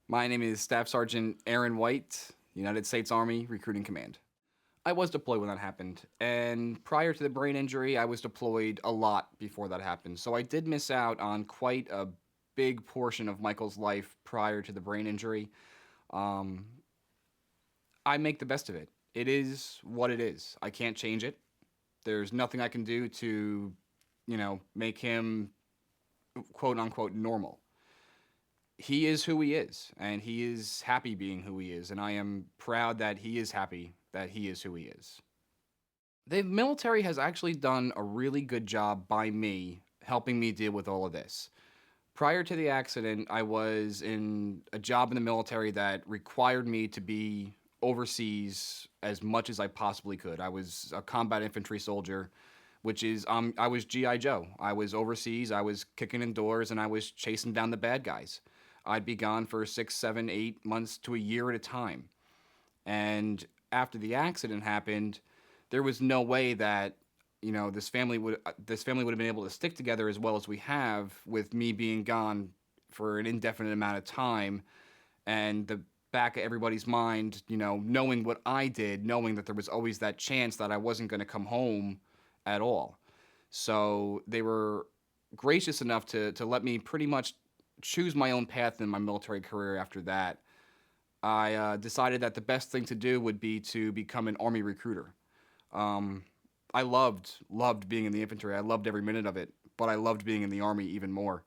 My name is Staff Sergeant Aaron Wight, United States Army Recruiting Command. I was deployed when that happened, and prior to the brain injury, I was deployed a lot before that happened. So I did miss out on quite a big portion of Michael's life prior to the brain injury. Um, I make the best of it. It is what it is. I can't change it. There's nothing I can do to, make him quote unquote normal. He is who he is, and he is happy being who he is, and I am proud that he is happy that he is who he is. The military has actually done a really good job by me helping me deal with all of this. Prior to the accident, I was in a job in the military that required me to be overseas as much as I possibly could. I was a combat infantry soldier, which is I was GI Joe. I was overseas. I was kicking in doors and I was chasing down the bad guys. I'd be gone for 6, 7, 8 months to a year at a time. And after the accident happened, there was no way that this family would have been able to stick together as well as we have with me being gone for an indefinite amount of time, and the back of everybody's mind, knowing what I did, knowing that there was always that chance that I wasn't going to come home at all. So they were gracious enough to let me pretty much choose my own path in my military career after that. I decided that the best thing to do would be to become an Army recruiter. Um, I loved being in the infantry. I loved every minute of it, but I loved being in the Army even more.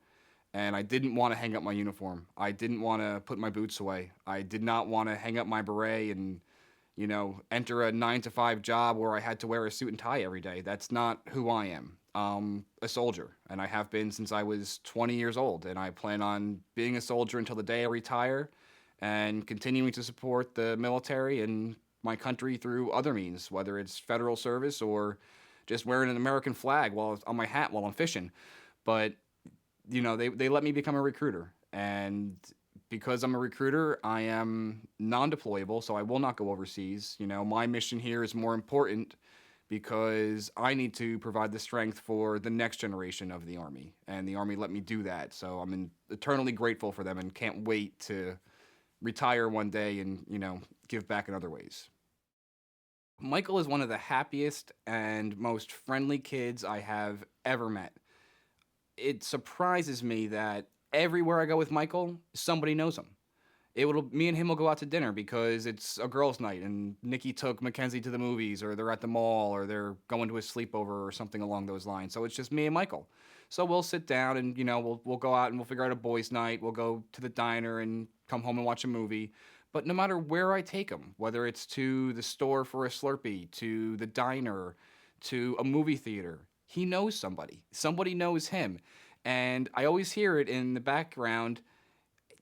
And I didn't want to hang up my uniform. I didn't want to put my boots away. I did not want to hang up my beret and, enter a 9 to 5 job where I had to wear a suit and tie every day. That's not who I am. A soldier, and I have been since I was 20 years old. And I plan on being a soldier until the day I retire and continuing to support the military and my country through other means, whether it's federal service or just wearing an American flag on my hat while I'm fishing. But they let me become a recruiter, and because I'm a recruiter, I am non-deployable, so I will not go overseas. My mission here is more important because I need to provide the strength for the next generation of the Army, and the Army let me do that. So eternally grateful for them and can't wait to retire one day and, give back in other ways. Michael is one of the happiest and most friendly kids I have ever met. It surprises me that everywhere I go with Michael, somebody knows him. Me and him will go out to dinner because it's a girls' night and Nikki took Mackenzie to the movies, or they're at the mall, or they're going to a sleepover or something along those lines. So it's just me and Michael. So we'll sit down and we'll go out and we'll figure out a boys' night. We'll go to the diner and come home and watch a movie. But no matter where I take him, whether it's to the store for a Slurpee, to the diner, to a movie theater, he knows somebody. Somebody knows him. And I always hear it in the background,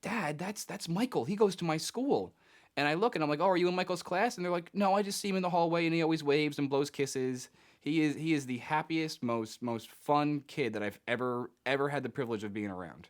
Dad, that's Michael. He goes to my school. And I look and I'm like, oh, are you in Michael's class? And they're like, no, I just see him in the hallway and he always waves and blows kisses. He is the happiest, most fun kid that I've ever had the privilege of being around.